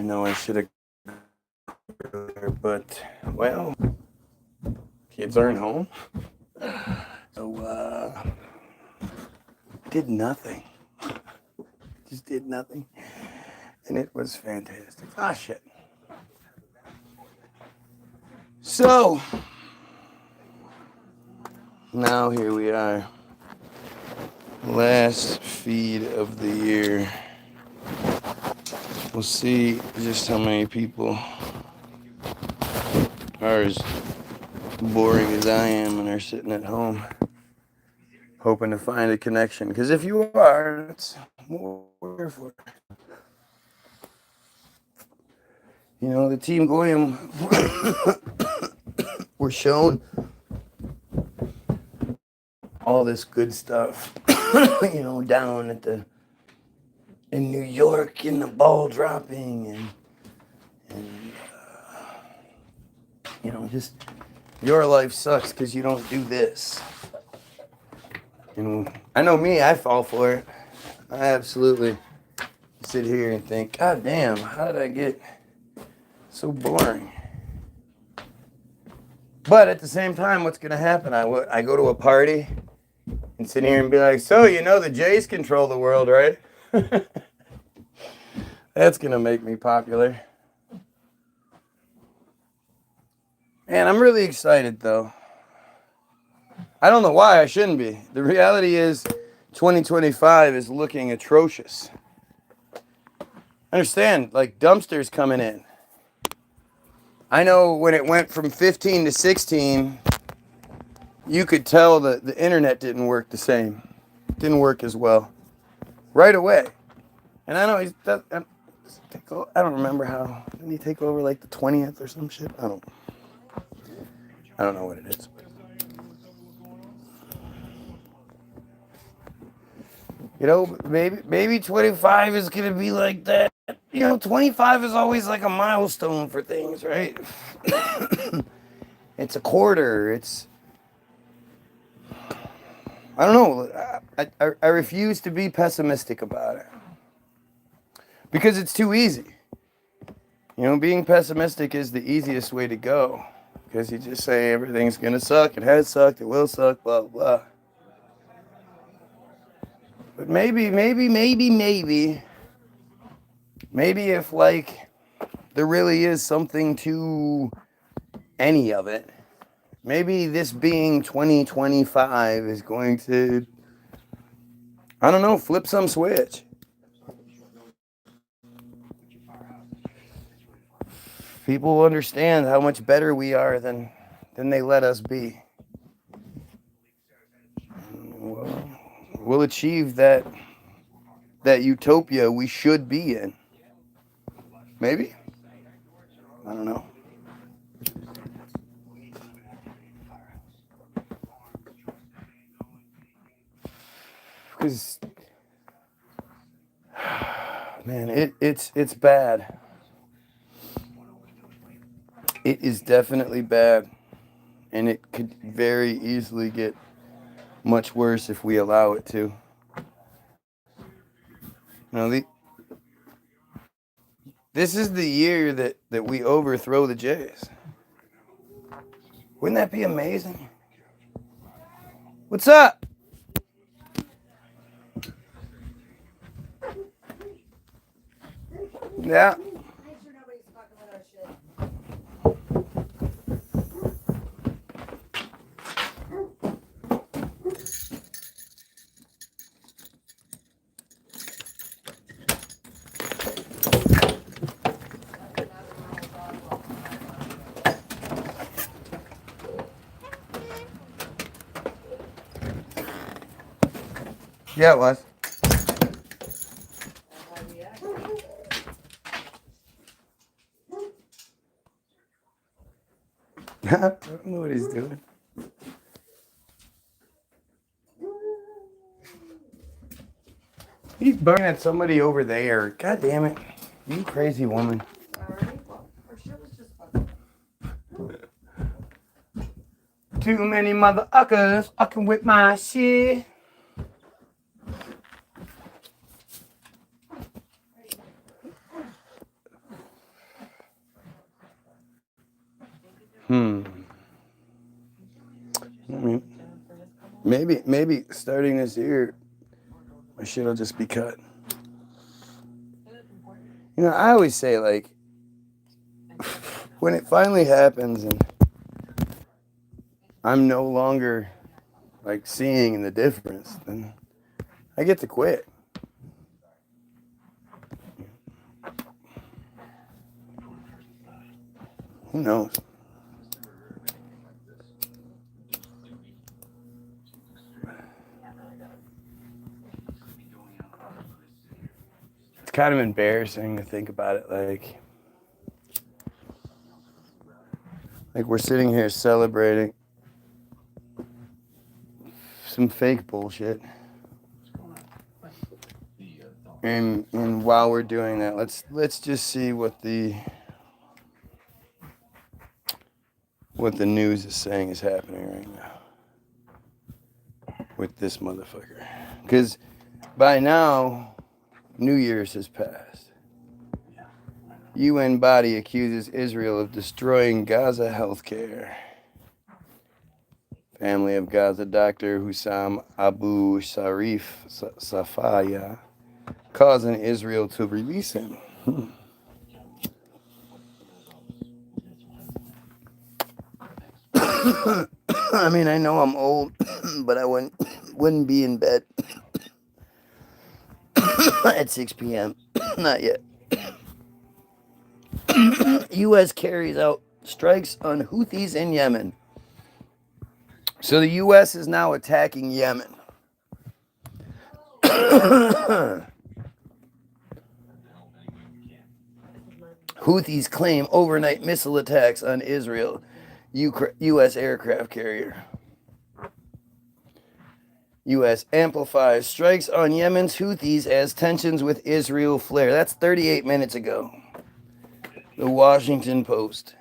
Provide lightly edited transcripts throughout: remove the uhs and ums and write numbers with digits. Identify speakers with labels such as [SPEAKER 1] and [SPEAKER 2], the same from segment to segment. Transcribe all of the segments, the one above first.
[SPEAKER 1] know I should have earlier, but well, kids aren't home, so did nothing. Just did nothing, and it was fantastic. Ah, shit. So now here we are, last feed of the year. We'll see just how many people are as boring as I am and are sitting at home hoping to find a connection. Because if you are, that's what we're here for. You know, the Team Goyim were shown all this good stuff, you know, down at in New York in the ball dropping and you know, just your life sucks because you don't do this. You know, I know me, I fall for it. I absolutely sit here and think, God damn, how did I get so boring? But at the same time, what's going to happen? I go to a party and sit here and be like, so, you know, the Jays control the world, right? That's going to make me popular. And I'm really excited, though. I don't know why I shouldn't be. The reality is 2025 is looking atrocious. Understand, like dumpsters coming in. I know when it went from 15 to 16, you could tell that the internet didn't work the same. Didn't work as well. Right away. And I know I don't remember how. Didn't he take over like the 20th or some shit? I don't know what it is. You know, maybe 25 is going to be like that. You know, 25 is always like a milestone for things, right? It's a quarter. I don't know. I refuse to be pessimistic about it. Because it's too easy. You know, being pessimistic is the easiest way to go. Because you just say everything's going to suck. It has sucked. It will suck, blah, blah. But maybe if, like, there really is something to any of it, maybe this being 2025 is going to, I don't know, flip some switch. People will understand how much better we are than they let us be. We'll achieve that utopia we should be in. Maybe? I don't know. Because, man, it's bad. It is definitely bad. And it could very easily get much worse if we allow it to. You know, this is the year that we overthrow the Jays. Wouldn't that be amazing? What's up? Yeah. Yeah, it was. I don't know what he's doing. He's burning at somebody over there. God damn it. You crazy woman. Too many motherfuckers fucking with my shit. I mean, maybe starting this year, my shit will just be cut. You know, I always say, like, when it finally happens and I'm no longer, like, seeing the difference, then I get to quit. Who knows? It's kind of embarrassing to think about it, like we're sitting here celebrating some fake bullshit. And while we're doing that, let's just see what the news is saying is happening right now with this motherfucker. Because by now, New Year's has passed. UN body accuses Israel of destroying Gaza healthcare. Family of Gaza doctor Hussam Abu Sharif Safaya causing Israel to release him. I mean, I know I'm old, but I wouldn't be in bed at 6 p.m. Not yet. U.S. carries out strikes on Houthis in Yemen. So the U.S. is now attacking Yemen. Houthis claim overnight missile attacks on Israel U.S. aircraft carrier. U.S. amplifies strikes on Yemen's Houthis as tensions with Israel flare. That's 38 minutes ago. The Washington Post.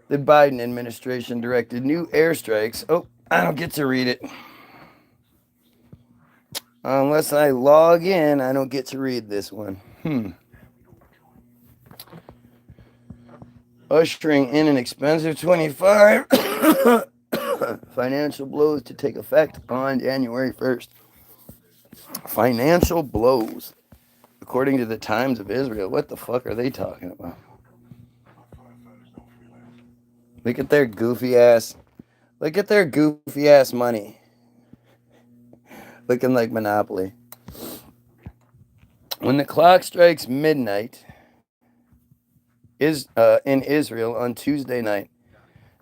[SPEAKER 1] The Biden administration directed new airstrikes. Oh, I don't get to read it. Unless I log in, I don't get to read this one. Ushering in an expensive 25 financial blows to take effect on January 1st. Financial blows. According to the Times of Israel. What the fuck are they talking about? Look at their goofy ass. Look at their goofy ass money. Looking like Monopoly. When the clock strikes midnight in Israel on Tuesday night,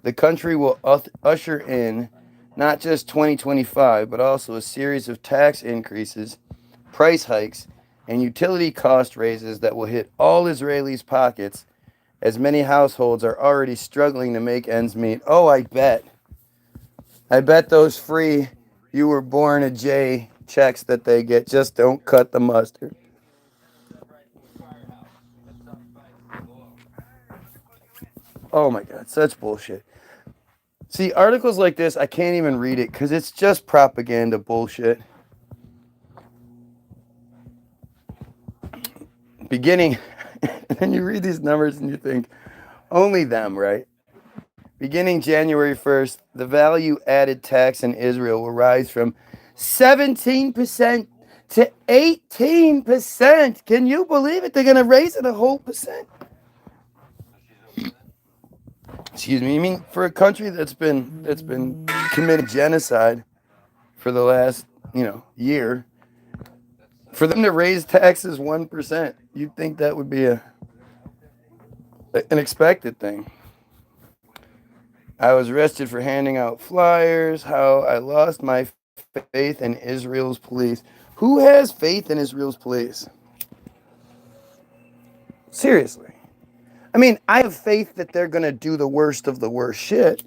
[SPEAKER 1] the country will usher in not just 2025, but also a series of tax increases, price hikes, and utility cost raises that will hit all Israelis' pockets, as many households are already struggling to make ends meet. Oh, I bet. I bet those free "you were born a J" checks that they get just don't cut the mustard. Oh my God, such bullshit. See, articles like this, I can't even read it because it's just propaganda bullshit. Beginning, and then you read these numbers and you think, only them, right? Beginning January 1st, the value added tax in Israel will rise from 17% to 18%. Can you believe it? They're going to raise it a whole percent. Excuse me. I mean, for a country that's been committing genocide for the last, year, for them to raise taxes 1%, you'd think that would be an expected thing. I was arrested for handing out flyers, how I lost my faith in Israel's police. Who has faith in Israel's police? Seriously. I mean, I have faith that they're going to do the worst of the worst shit.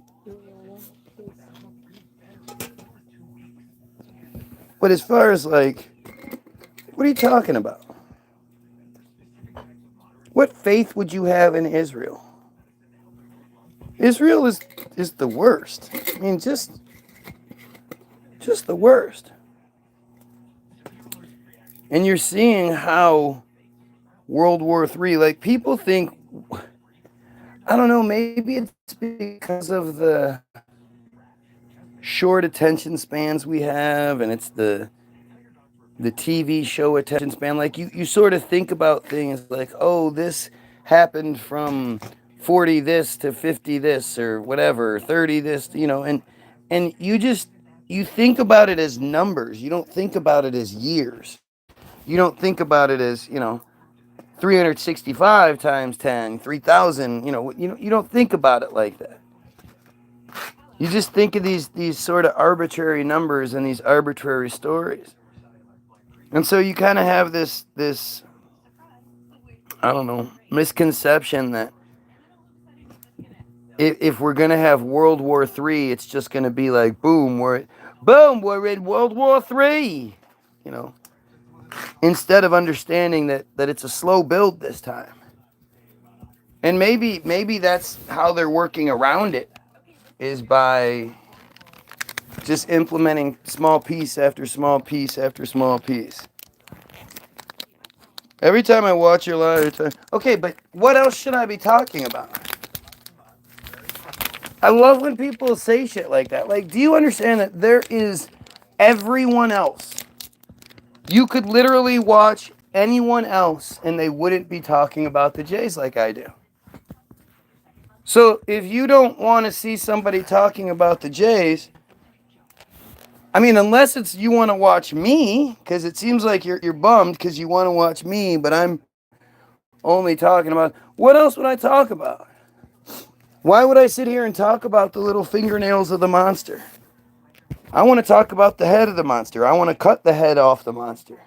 [SPEAKER 1] But as far as what are you talking about? What faith would you have in Israel? Israel is the worst. I mean, just the worst. And you're seeing how World War III, people think, I don't know, maybe it's because of the short attention spans we have, and it's the TV show attention span. Like you sort of think about things like, oh, this happened from 40 this to 50 this or whatever, 30 this, and you think about it as numbers. You don't think about it as years. You don't think about it as, 365 times 10, 3,000, you don't think about it like that. You just think of these sort of arbitrary numbers and these arbitrary stories. And so you kind of have this I don't know, misconception that if we're going to have World War III, it's just going to be like, boom, we're in World War III, instead of understanding that it's a slow build this time. And maybe that's how they're working around it, is by just implementing small piece after small piece after small piece. Every time I watch your live, okay, but what else should I be talking about? I love when people say shit like that. Like, do you understand that there is everyone else? You could literally watch anyone else and they wouldn't be talking about the Jays like I do. So if you don't want to see somebody talking about the Jays, I mean, unless it's you want to watch me, because it seems like you're bummed because you want to watch me, but I'm only talking about, what else would I talk about? Why would I sit here and talk about the little fingernails of the monster? I want to talk about the head of the monster. I want to cut the head off the monster.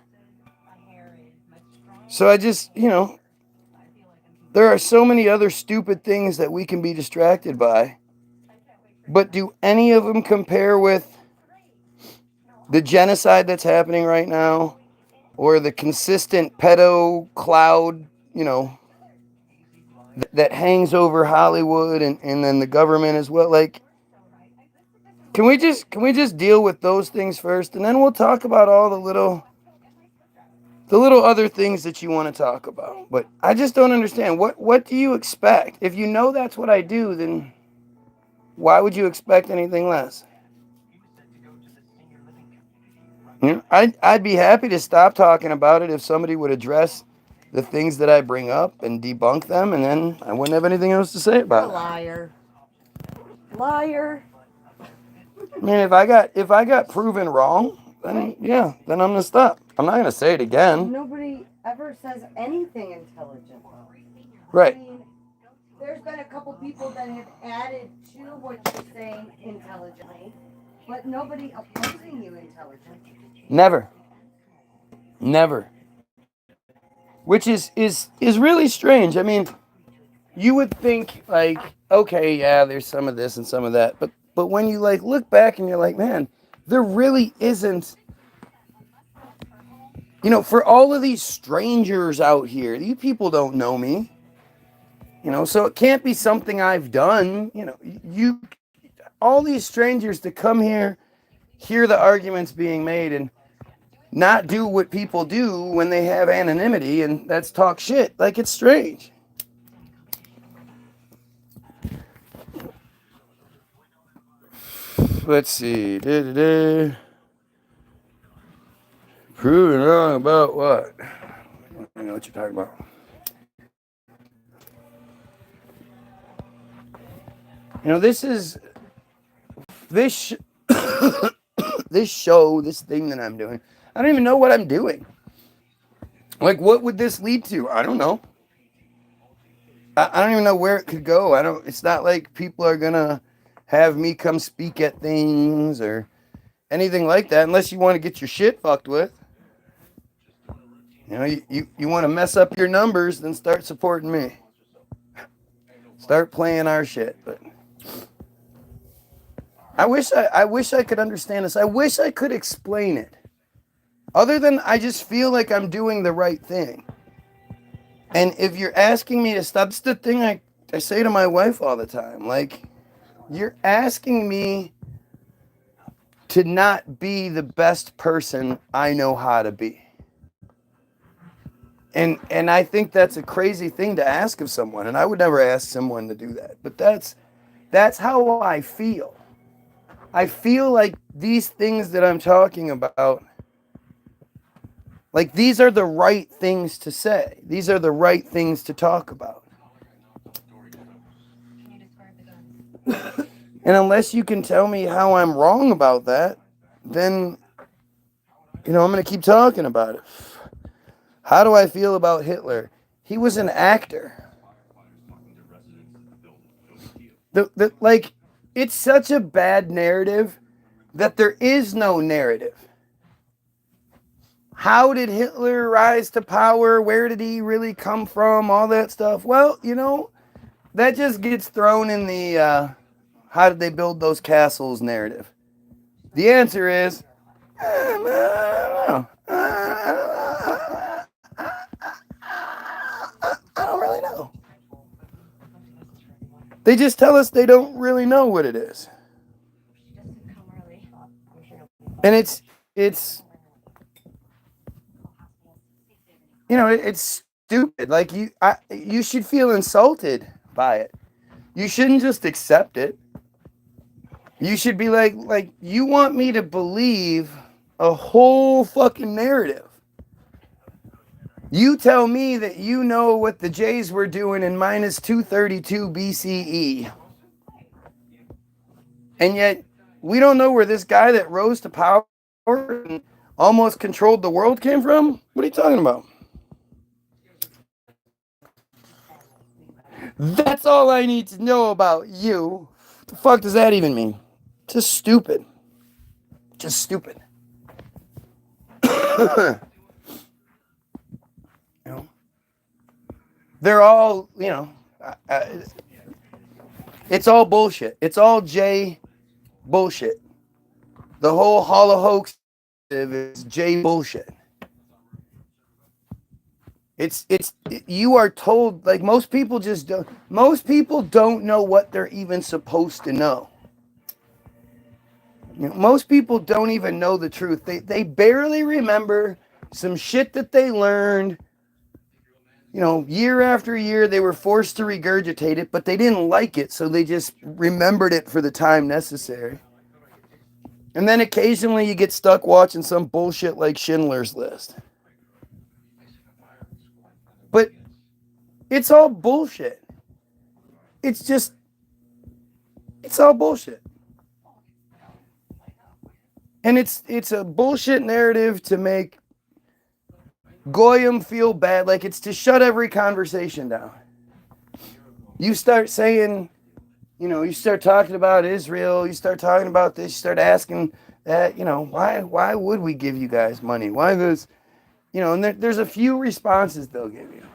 [SPEAKER 1] So I just, there are so many other stupid things that we can be distracted by. But do any of them compare with the genocide that's happening right now? Or the consistent pedo cloud, that hangs over Hollywood and then the government as well? Like, can we just deal with those things first, and then we'll talk about all the little other things that you want to talk about? But I just don't understand. What do you expect? If you know that's what I do, then why would you expect anything less? I'd be happy to stop talking about it if somebody would address the things that I bring up and debunk them, and then I wouldn't have anything else to say about it.
[SPEAKER 2] Liar.
[SPEAKER 1] I mean, if I got proven wrong, then then I'm gonna stop. I'm not gonna say it again.
[SPEAKER 2] Nobody ever says anything intelligent, though.
[SPEAKER 1] Right.
[SPEAKER 2] I mean, there's been a couple people that have added to what you're saying intelligently, but nobody opposing you intelligently.
[SPEAKER 1] Never. Which is really strange. I mean, you would think like, okay, yeah, there's some of this and some of that, but when you like look back and you're like, man, there really isn't. For all of these strangers out here, you people don't know me. So it can't be something I've done. All these strangers to come here, hear the arguments being made, and not do what people do when they have anonymity, and that's talk shit. Like, it's strange. Let's see. Proving wrong about what? I know what you're talking about. This this show, this thing that I'm doing, I don't even know what I'm doing. Like, what would this lead to? I don't know. I don't even know where it could go. It's not like people are gonna have me come speak at things or anything like that, unless you want to get your shit fucked with. You want to mess up your numbers, then start supporting me. Start playing our shit. But I wish I could understand this. I wish I could explain it. Other than I just feel like I'm doing the right thing. And if you're asking me to stop, it's the thing I say to my wife all the time. Like, you're asking me to not be the best person I know how to be. And I think that's a crazy thing to ask of someone, and I would never ask someone to do that. But that's how I feel. I feel like these things that I'm talking about, like these are the right things to say. These are the right things to talk about. And unless you can tell me how I'm wrong about that, then, I'm going to keep talking about it. How do I feel about Hitler? He was an actor. Like, it's such a bad narrative that there is no narrative. How did Hitler rise to power? Where did he really come from? All that stuff. Well, that just gets thrown in the how did they build those castles narrative. The answer is, I don't know. I don't really know. They just tell us they don't really know what it is. And it's it's stupid. Like you should feel insulted by it. You shouldn't just accept it. You should be like you want me to believe a whole fucking narrative. You tell me that you know what the Jays were doing in minus 232 BCE. And yet we don't know where this guy that rose to power and almost controlled the world came from? What are you talking about? That's all I need to know about you. What the fuck does that even mean? Just stupid. Just stupid. They're all, it's all bullshit. It's all J bullshit. The whole hoax is J bullshit. You are told, like, most people don't know what they're even supposed to know. Most people don't even know the truth. They barely remember some shit that they learned. Year after year, they were forced to regurgitate it, but they didn't like it, so they just remembered it for the time necessary. And then occasionally you get stuck watching some bullshit like Schindler's List. But it's all bullshit. It's all bullshit. And it's a bullshit narrative to make Goyim feel bad. Like, it's to shut every conversation down. You start saying, you start talking about Israel, you start talking about this, you start asking that, why would we give you guys money? Why does, and there's a few responses they'll give you.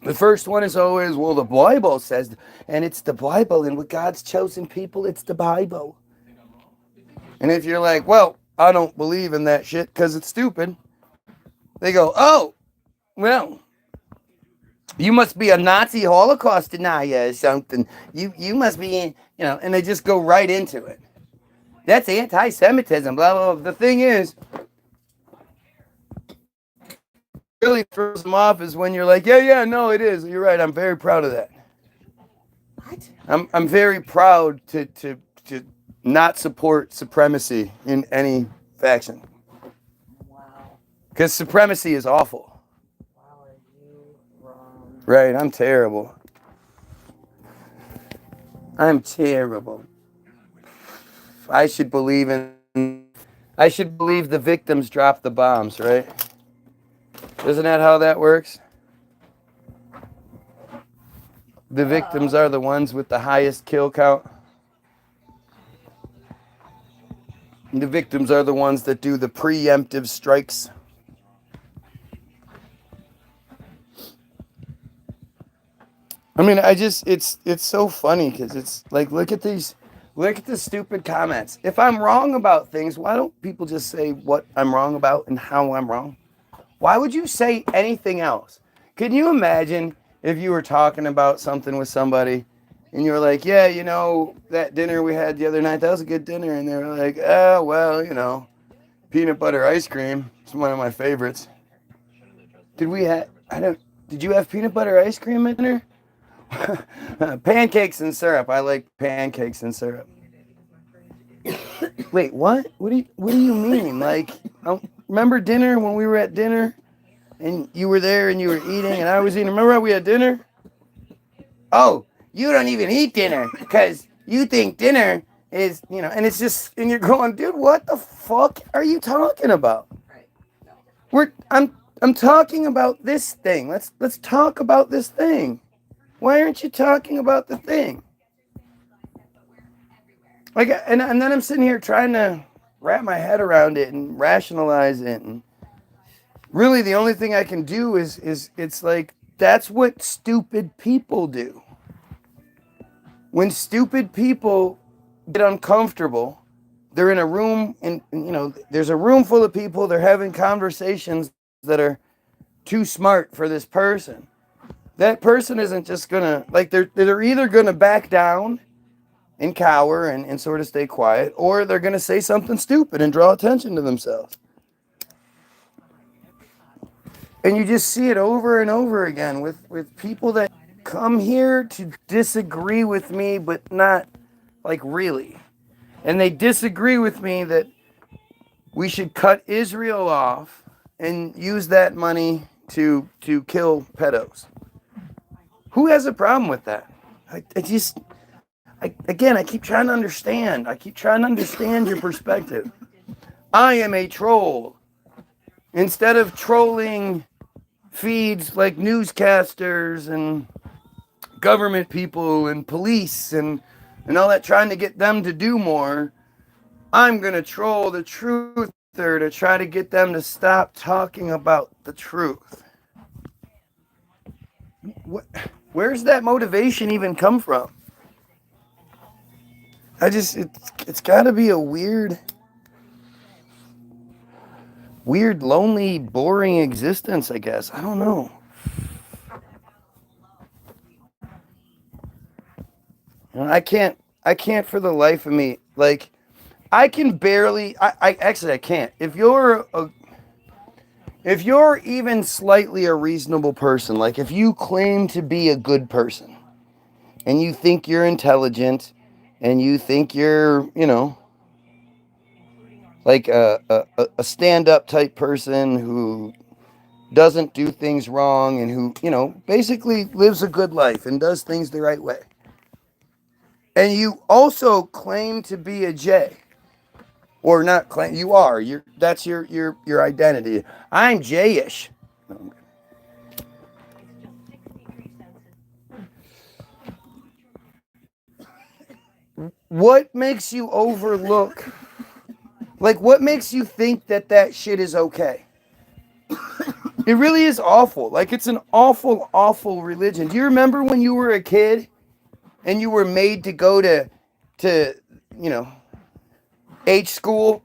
[SPEAKER 1] The first one is always, well, the Bible says, and it's the Bible, and with God's chosen people, it's the Bible. And if you're like, well, I don't believe in that shit because it's stupid, they go, oh, well, you must be a Nazi Holocaust denier or something. You must be, and they just go right into it. That's anti-Semitism, blah, blah, blah. The thing is, really throws them off is when you're like, yeah, no, it is. You're right. I'm very proud of that. What? I'm very proud to not support supremacy in any faction. Wow. Because supremacy is awful. Wow, are you wrong? Right, I'm terrible. I'm terrible. I should believe the victims drop the bombs, right? Isn't that how that works? The victims are the ones with the highest kill count. The victims are the ones that do the preemptive strikes. I mean, it's so funny because it's like, look at the stupid comments. If I'm wrong about things, why don't people just say what I'm wrong about and how I'm wrong? Why would you say anything else? Can you imagine if you were talking about something with somebody and you were like, yeah, that dinner we had the other night, that was a good dinner. And they were like, oh, well, peanut butter ice cream is one of my favorites. Did we have? I don't. Did you have peanut butter ice cream at dinner? Pancakes and syrup. I like pancakes and syrup. Wait, what? What do you mean? Like, remember dinner when we were at dinner, and you were there and you were eating, and I was eating. Remember how we had dinner? Oh, you don't even eat dinner because you think dinner is, and it's just, and you're going, dude, what the fuck are you talking about?
[SPEAKER 2] Right. No.
[SPEAKER 1] I'm talking about this thing. Let's talk about this thing. Why aren't you talking about the thing? Like, and then I'm sitting here trying to wrap my head around it and rationalize it, and really the only thing I can do is it's like that's what stupid people do. When stupid people get uncomfortable, they're in a room and there's a room full of people, they're having conversations that are too smart for this person. That person isn't just gonna, like, they're either gonna back down and cower and sort of stay quiet, or they're gonna say something stupid and draw attention to themselves. And you just see it over and over again with people that come here to disagree with me, but not like really. And they disagree with me that we should cut Israel off and use that money to kill pedos. Who has a problem with that? I keep trying to understand. I keep trying to understand your perspective. I am a troll. Instead of trolling feeds like newscasters and government people and police and all that, trying to get them to do more, I'm going to troll the truther to try to get them to stop talking about the truth. Where's that motivation even come from? It's got to be a weird, lonely, boring existence, I guess. I don't know. I can't for the life of me, like, I can barely, I can't. If you're even slightly a reasonable person, like if you claim to be a good person and you think you're intelligent and you think you're, like a stand-up type person who doesn't do things wrong and who, basically lives a good life and does things the right way. And you also claim to be a J. Or not claim, you are. That's your identity. I'm J-ish. What makes you overlook, like, what makes you think that shit is okay? It really is awful. Like, it's an awful, awful religion. Do you remember when you were a kid and you were made to go to H school?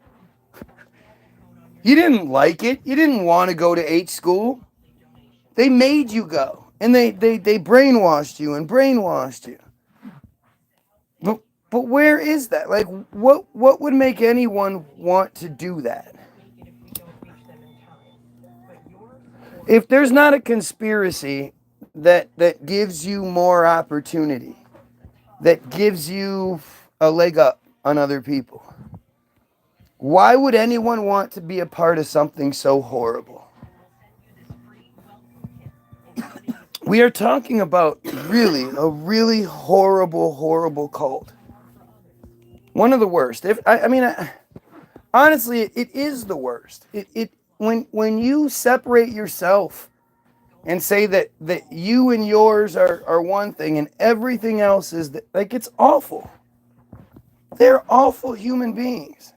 [SPEAKER 1] You didn't like it. You didn't want to go to H school. They made you go. And they brainwashed you and brainwashed you. But where is that? Like, what would make anyone want to do that? If there's not a conspiracy that gives you more opportunity, that gives you a leg up on other people, why would anyone want to be a part of something so horrible? We are talking about a really horrible, horrible cult. One of the worst. Honestly, it is the worst. When you separate yourself and say that you and yours are one thing and everything else is like, it's awful. They're awful human beings.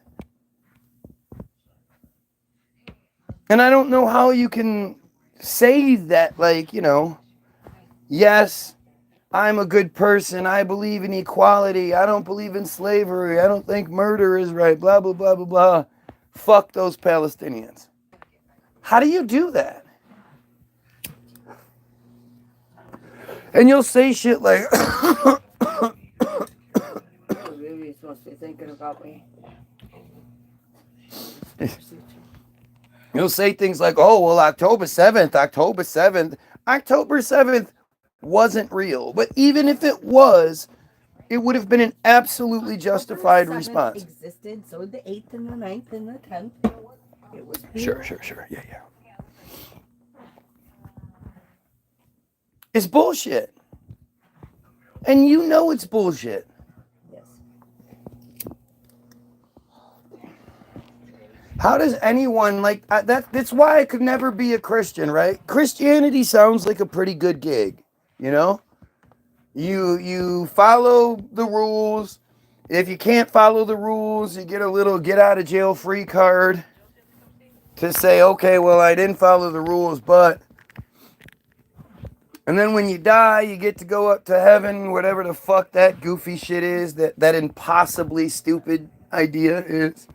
[SPEAKER 1] And I don't know how you can say that, like, yes, I'm a good person. I believe in equality. I don't believe in slavery. I don't think murder is right. Blah, blah, blah, blah, blah. Fuck those Palestinians. How do you do that? And you'll say shit like,
[SPEAKER 2] You're supposed to be thinking about me.
[SPEAKER 1] He'll say things like, oh, well, October 7th. October 7th wasn't real. But even if it was, it would have been an absolutely justified
[SPEAKER 2] October 7th
[SPEAKER 1] response.
[SPEAKER 2] existed, so the 8th and the 9th and the 10th. It was
[SPEAKER 1] Sure. Yeah. It's bullshit. And you know it's bullshit.
[SPEAKER 2] Yes.
[SPEAKER 1] How does anyone like that's why I could never be a Christian, right? Christianity sounds like a pretty good gig, you know? You follow the rules. If you can't follow the rules, you get a little get out of jail free card to say, okay, well, I didn't follow the rules, but. And then when you die, you get to go up to heaven, whatever the fuck that goofy shit is, that impossibly stupid idea is.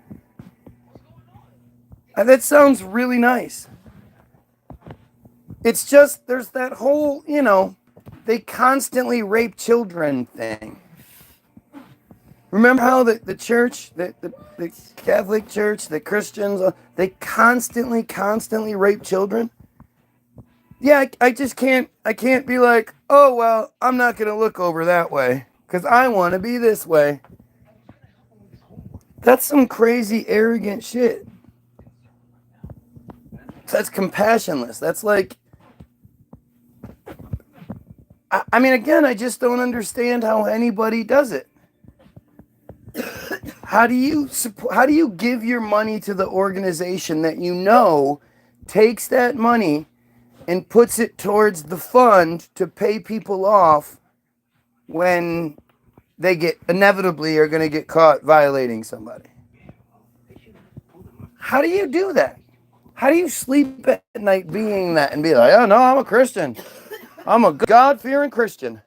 [SPEAKER 1] And that sounds really nice. It's just, there's that whole, they constantly rape children thing. Remember how the church, the Catholic Church, the Christians, they constantly rape children? Yeah, I just can't be like, oh, well, I'm not going to look over that way because I want to be this way. That's some crazy, arrogant shit. That's compassionless. That's like, I mean, again, I just don't understand how anybody does it. How do you give your money to the organization that you know takes that money and puts it towards the fund to pay people off when they inevitably are going to get caught violating somebody? How do you do that? How do you sleep at night being that and be like, oh no, I'm a Christian. I'm a God-fearing Christian.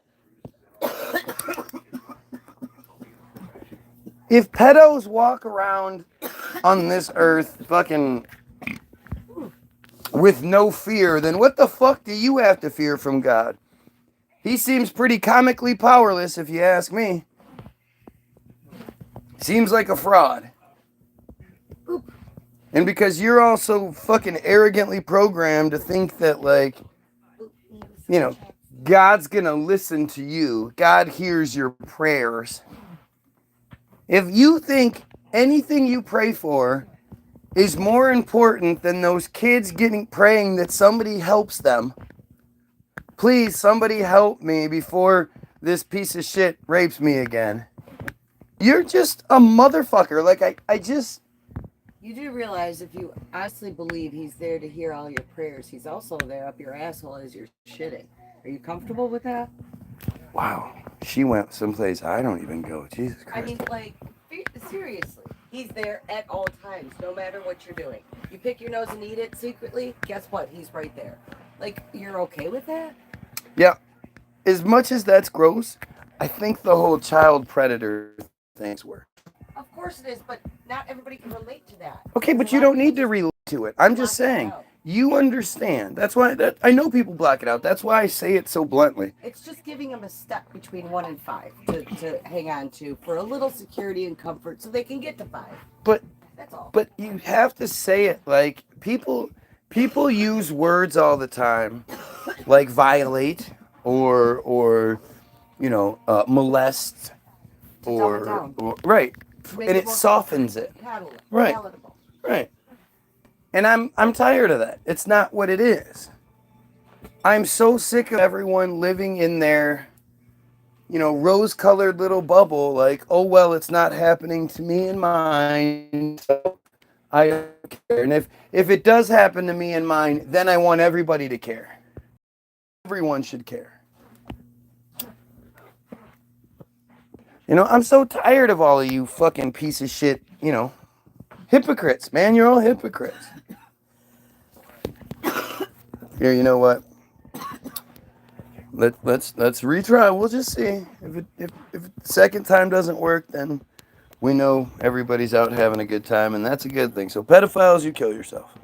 [SPEAKER 1] If pedos walk around on this earth fucking with no fear, then what the fuck do you have to fear from God? He seems pretty comically powerless, if you ask me. Seems like a fraud. And because you're also fucking arrogantly programmed to think that, like, God's gonna listen to you. God hears your prayers. If you think anything you pray for is more important than those kids praying that somebody helps them, please, somebody help me before this piece of shit rapes me again. You're just a motherfucker. Like, I just...
[SPEAKER 2] You do realize if you honestly believe he's there to hear all your prayers, he's also there up your asshole as you're shitting. Are you comfortable with that?
[SPEAKER 1] Wow. She went someplace I don't even go. Jesus Christ.
[SPEAKER 2] I mean, like, seriously. He's there at all times, no matter what you're doing. You pick your nose and eat it secretly, guess what? He's right there. Like, you're okay with that?
[SPEAKER 1] Yeah. As much as that's gross, I think the whole child predator things work.
[SPEAKER 2] Of course it is, but not everybody can relate to that.
[SPEAKER 1] Okay, but you don't need to relate to it. I'm just saying, you understand. That's why I know people block it out. That's why I say it so bluntly.
[SPEAKER 2] It's just giving them a step between 1 and 5 to hang on to for a little security and comfort so they can get to 5.
[SPEAKER 1] But
[SPEAKER 2] that's all.
[SPEAKER 1] But you have to say it like people use words all the time, like violate or molest or right. And it softens it. Right. Right. And I'm tired of that. It's not what it is. I'm so sick of everyone living in their, rose-colored little bubble, like, oh, well, it's not happening to me and mine, so I don't care. And if it does happen to me and mine, then I want everybody to care. Everyone should care. I'm so tired of all of you fucking piece of shit, hypocrites, man. You're all hypocrites. Here, you know what? Let's retry. We'll just see. If the second time doesn't work, then we know everybody's out having a good time, and that's a good thing. So pedophiles, you kill yourself.